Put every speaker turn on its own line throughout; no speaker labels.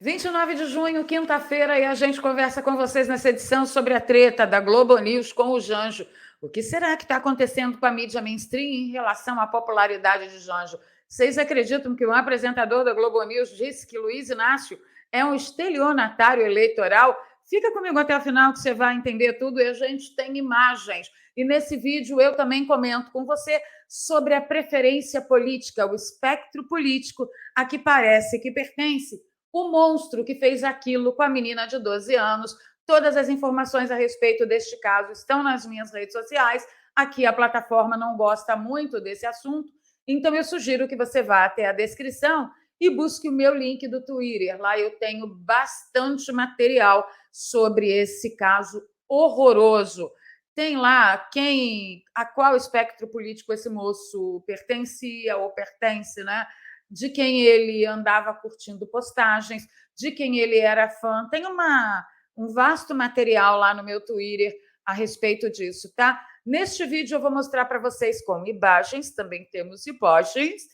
29 de junho, quinta-feira, e a gente conversa com vocês nessa edição sobre a treta da Globo News com o Janjo. O que será que está acontecendo com a mídia mainstream em relação à popularidade de Janjo? Vocês acreditam que um apresentador da Globo News disse que Luiz Inácio é um estelionatário eleitoral? Fica comigo até o final que você vai entender tudo e a gente tem imagens. E nesse vídeo eu também comento com você sobre a preferência política, o espectro político a que parece que pertence o monstro que fez aquilo com a menina de 12 anos. Todas as informações a respeito deste caso estão nas minhas redes sociais. Aqui a plataforma não gosta muito desse assunto, então eu sugiro que você vá até a descrição e busque o meu link do Twitter. Lá eu tenho bastante material sobre esse caso horroroso. Tem lá a qual espectro político esse moço pertencia ou pertence, né? De quem ele andava curtindo postagens, de quem ele era fã. Tem um vasto material lá no meu Twitter a respeito disso, tá? Neste vídeo eu vou mostrar para vocês com imagens, também temos imagens,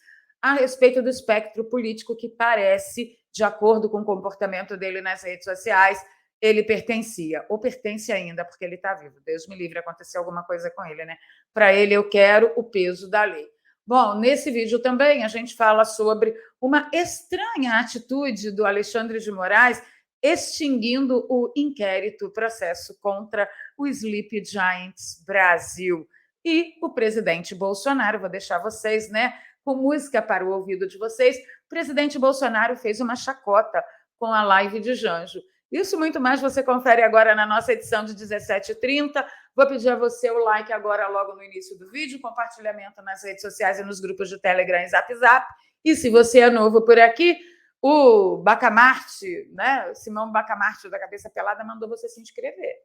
a respeito do espectro político que parece, de acordo com o comportamento dele nas redes sociais, ele pertencia, ou pertence ainda, porque ele está vivo. Deus me livre, acontecer alguma coisa com ele, né? Para ele, eu quero o peso da lei. Bom, nesse vídeo também a gente fala sobre uma estranha atitude do Alexandre de Moraes extinguindo o inquérito, o processo contra o Sleep Giants Brasil. E o presidente Bolsonaro, vou deixar vocês, né, com música para o ouvido de vocês, o presidente Bolsonaro fez uma chacota com a live de Janjo. Isso e muito mais você confere agora na nossa edição de 17h30. Vou pedir a você o like agora, logo no início do vídeo, compartilhamento nas redes sociais e nos grupos de Telegram e Zap Zap. E se você é novo por aqui, o Bacamarte, né? Simão Bacamarte da Cabeça Pelada mandou você se inscrever.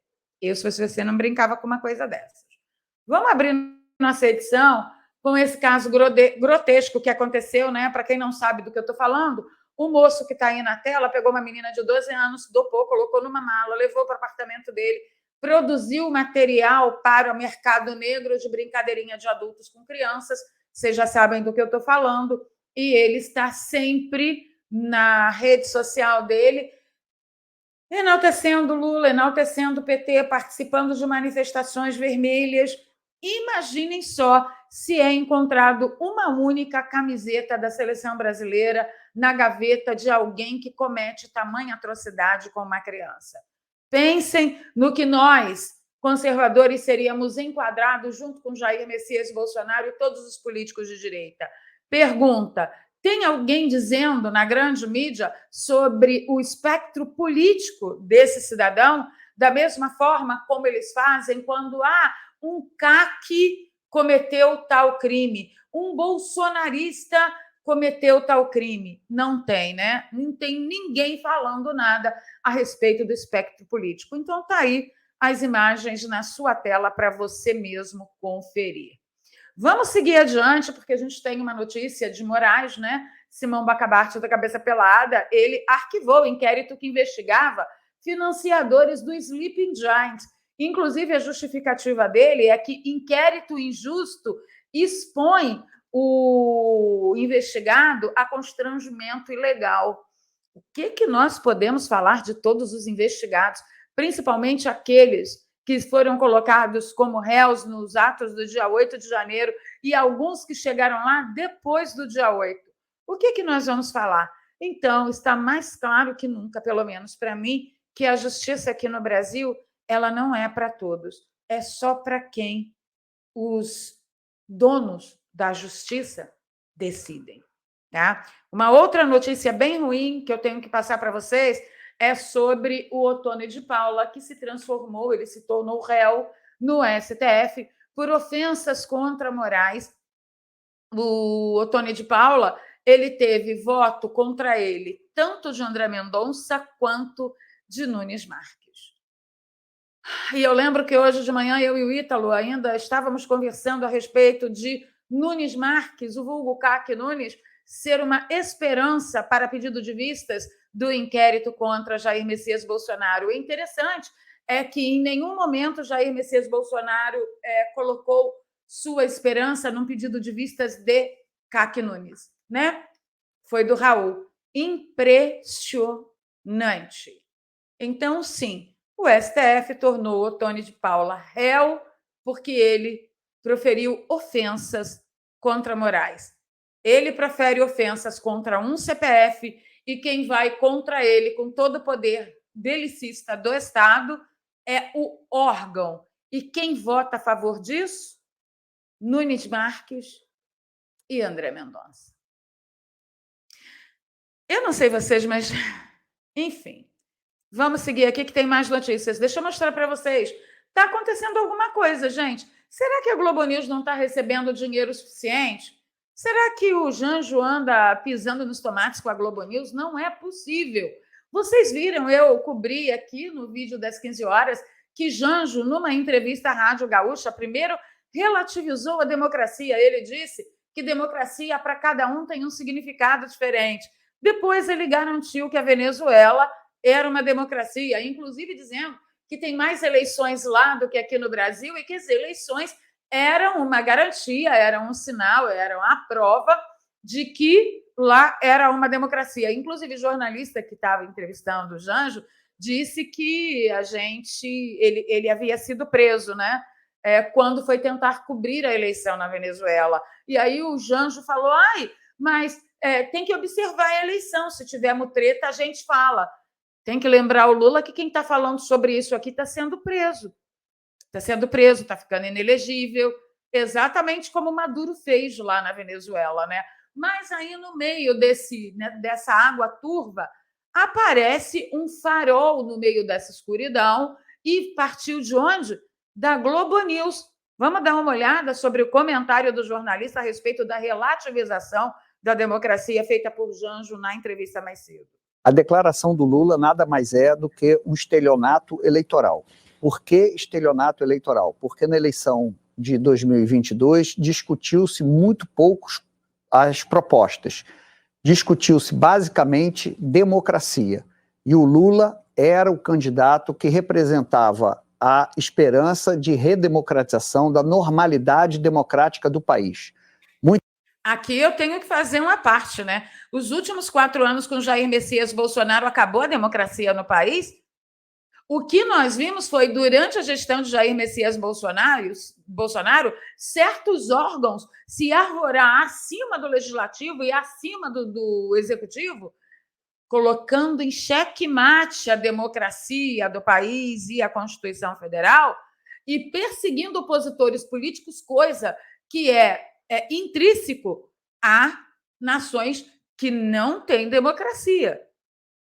Eu, se você não brincava com uma coisa dessas. Vamos abrir nossa edição com esse caso grotesco que aconteceu, né? Para quem não sabe do que eu estou falando, o moço que está aí na tela pegou uma menina de 12 anos, dopou, colocou numa mala, levou para o apartamento dele, produziu material para o mercado negro de brincadeirinha de adultos com crianças. Vocês já sabem do que eu estou falando. E ele está sempre na rede social dele enaltecendo Lula, enaltecendo o PT, participando de manifestações vermelhas. Imaginem só se é encontrado uma única camiseta da seleção brasileira na gaveta de alguém que comete tamanha atrocidade com uma criança. Pensem no que nós, conservadores, seríamos enquadrados junto com Jair Messias Bolsonaro e todos os políticos de direita. Pergunta: tem alguém dizendo na grande mídia sobre o espectro político desse cidadão, da mesma forma como eles fazem quando um CAC cometeu tal crime, um bolsonarista cometeu tal crime? Não tem, né? Não tem ninguém falando nada a respeito do espectro político. Então, está aí as imagens na sua tela para você mesmo conferir. Vamos seguir adiante, porque a gente tem uma notícia de Moraes, né? Simão Bacamarte da Cabeça Pelada, ele arquivou o inquérito que investigava financiadores do Sleeping Giants. Inclusive, a justificativa dele é que inquérito injusto expõe o investigado a constrangimento ilegal. O que nós podemos falar de todos os investigados, principalmente aqueles que foram colocados como réus nos atos do dia 8 de janeiro e alguns que chegaram lá depois do dia 8? O que nós vamos falar? Então, está mais claro que nunca, pelo menos para mim, que a justiça aqui no Brasil ela não é para todos, é só para quem os donos da justiça decidem. Tá? Uma outra notícia bem ruim que eu tenho que passar para vocês é sobre o Ottoni de Paula, que se transformou, ele se tornou réu no STF por ofensas contra Moraes. O Ottoni de Paula, ele teve voto contra ele, tanto de André Mendonça quanto de Nunes Marques. E eu lembro que hoje de manhã eu e o Ítalo ainda estávamos conversando a respeito de Nunes Marques, o vulgo CAC Nunes, ser uma esperança para pedido de vistas do inquérito contra Jair Messias Bolsonaro. O interessante é que em nenhum momento Jair Messias Bolsonaro colocou sua esperança num pedido de vistas de CAC Nunes, né? Foi do Raul. Impressionante. Nantes. Então, sim, o STF tornou o Tony de Paula réu porque ele proferiu ofensas contra Moraes. Ele profere ofensas contra um CPF e quem vai contra ele com todo o poder belicista do Estado é o órgão. E quem vota a favor disso? Nunes Marques e André Mendonça. Eu não sei vocês, mas, enfim, vamos seguir aqui que tem mais notícias. Deixa eu mostrar para vocês. Está acontecendo alguma coisa, gente. Será que a Globo News não está recebendo dinheiro suficiente? Será que o Janjo anda pisando nos tomates com a Globo News? Não é possível. Vocês viram, eu cobri aqui no vídeo das 15 horas que Janjo, numa entrevista à Rádio Gaúcha, primeiro relativizou a democracia. Ele disse que democracia para cada um tem um significado diferente. Depois ele garantiu que a Venezuela era uma democracia, inclusive dizendo que tem mais eleições lá do que aqui no Brasil e que as eleições eram uma garantia, eram um sinal, eram a prova de que lá era uma democracia. Inclusive, o jornalista que estava entrevistando o Janjo disse que ele havia sido preso, né? Quando foi tentar cobrir a eleição na Venezuela. E aí o Janjo falou: mas tem que observar a eleição, se tivermos treta, a gente fala. Tem que lembrar o Lula que quem está falando sobre isso aqui está sendo preso. Está sendo preso, está ficando inelegível, exatamente como Maduro fez lá na Venezuela, né? Mas aí, no meio dessa água turva, aparece um farol no meio dessa escuridão e partiu de onde? Da Globo News. Vamos dar uma olhada sobre o comentário do jornalista a respeito da relativização da democracia feita por Janjo na entrevista mais cedo.
A declaração do Lula nada mais é do que um estelionato eleitoral. Por que estelionato eleitoral? Porque na eleição de 2022 discutiu-se muito pouco as propostas. Discutiu-se basicamente democracia. E o Lula era o candidato que representava a esperança de redemocratização, da normalidade democrática do país.
Aqui eu tenho que fazer uma parte, né? Os últimos 4 anos com Jair Messias Bolsonaro acabou a democracia no país? O que nós vimos foi, durante a gestão de Jair Messias Bolsonaro, certos órgãos se arvorar acima do legislativo e acima do executivo, colocando em xeque-mate a democracia do país e a Constituição Federal e perseguindo opositores políticos, coisa que é intrínseco a nações que não têm democracia.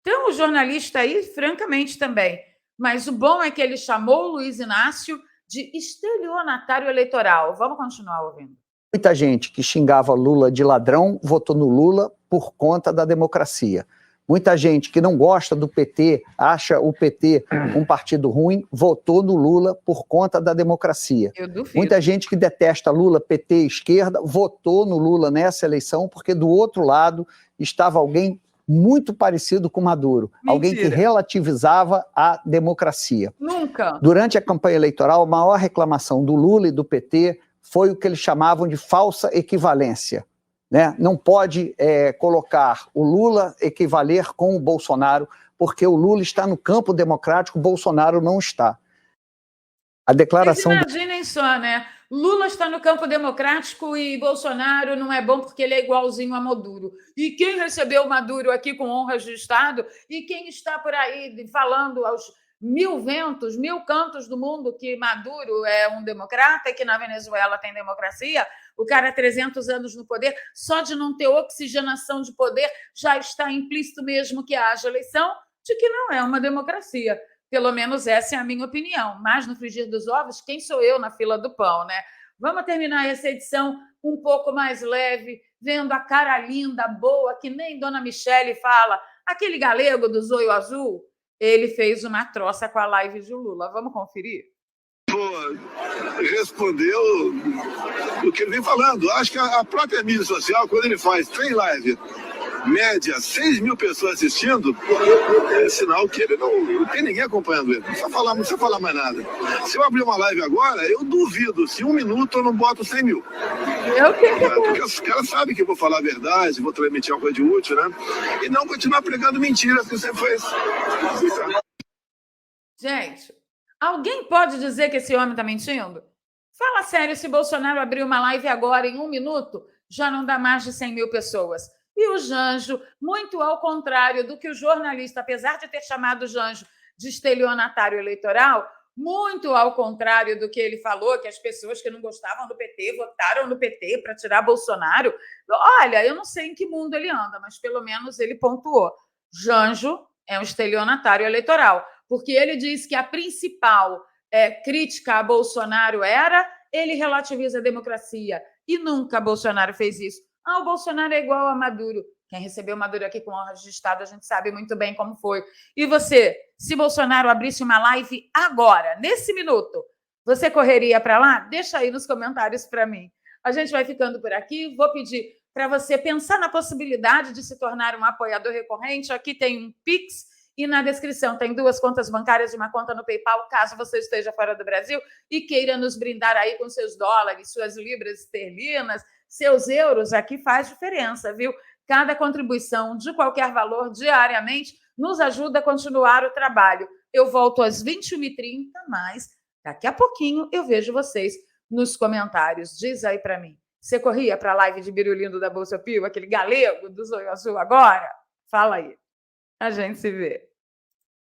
Então, o jornalista aí, francamente, também. Mas o bom é que ele chamou o Luiz Inácio de estelionatário eleitoral. Vamos continuar ouvindo.
Muita gente que xingava Lula de ladrão votou no Lula por conta da democracia. Muita gente que não gosta do PT, acha o PT um partido ruim, votou no Lula por conta da democracia.
Eu duvido.
Muita gente que detesta Lula, PT, esquerda, votou no Lula nessa eleição porque do outro lado estava alguém muito parecido com Maduro.
Mentira.
Alguém que relativizava a democracia.
Nunca.
Durante a campanha eleitoral, a maior reclamação do Lula e do PT foi o que eles chamavam de falsa equivalência. Né? Não pode colocar o Lula equivaler com o Bolsonaro, porque o Lula está no campo democrático, o Bolsonaro não está. A declaração.
Mas imaginem só, né? Lula está no campo democrático e Bolsonaro não é bom porque ele é igualzinho a Maduro. E quem recebeu Maduro aqui com honras de Estado e quem está por aí falando aos 1000 ventos, 1000 cantos do mundo que Maduro é um democrata e que na Venezuela tem democracia, o cara há 300 anos no poder, só de não ter oxigenação de poder já está implícito mesmo que haja eleição de que não é uma democracia. Pelo menos essa é a minha opinião. Mas no frigir dos ovos, quem sou eu na fila do pão, né? Vamos terminar essa edição um pouco mais leve, vendo a cara linda, boa, que nem Dona Michele fala. Aquele galego do Zoio Azul, ele fez uma troça com a live de Lula. Vamos conferir?
Respondeu o que ele vem falando. Acho que a própria mídia social, quando ele faz 3 lives média 6 mil pessoas assistindo, é sinal que ele não tem ninguém acompanhando ele. Não precisa falar mais nada. Se eu abrir uma live agora, eu duvido. Se 1 minuto eu não boto 100 mil. Porque os caras sabem que eu vou falar a verdade, vou transmitir uma coisa de útil, né? E não continuar pregando mentiras que você fez.
Gente, alguém pode dizer que esse homem está mentindo? Fala sério, se Bolsonaro abrir uma live agora em 1 minuto, já não dá mais de 100 mil pessoas. E o Janjo, muito ao contrário do que o jornalista, apesar de ter chamado o Janjo de estelionatário eleitoral, muito ao contrário do que ele falou, que as pessoas que não gostavam do PT votaram no PT para tirar Bolsonaro. Olha, eu não sei em que mundo ele anda, mas pelo menos ele pontuou. Janjo é um estelionatário eleitoral, porque ele diz que a principal crítica a Bolsonaro era ele relativiza a democracia, e nunca Bolsonaro fez isso. O Bolsonaro é igual a Maduro. Quem recebeu Maduro aqui com honras de Estado, a gente sabe muito bem como foi. E você, se Bolsonaro abrisse uma live agora, nesse minuto, você correria para lá? Deixa aí nos comentários para mim. A gente vai ficando por aqui. Vou pedir para você pensar na possibilidade de se tornar um apoiador recorrente. Aqui tem um Pix e na descrição tem 2 contas bancárias e uma conta no PayPal, caso você esteja fora do Brasil e queira nos brindar aí com seus dólares, suas libras esterlinas, seus euros. Aqui faz diferença, viu? Cada contribuição de qualquer valor diariamente nos ajuda a continuar o trabalho. Eu volto às 21h30, mas daqui a pouquinho eu vejo vocês nos comentários. Diz aí para mim, você corria para a live de Birulindo da Bolsa Pio, aquele galego do Zóio Azul agora? Fala aí. A gente se vê.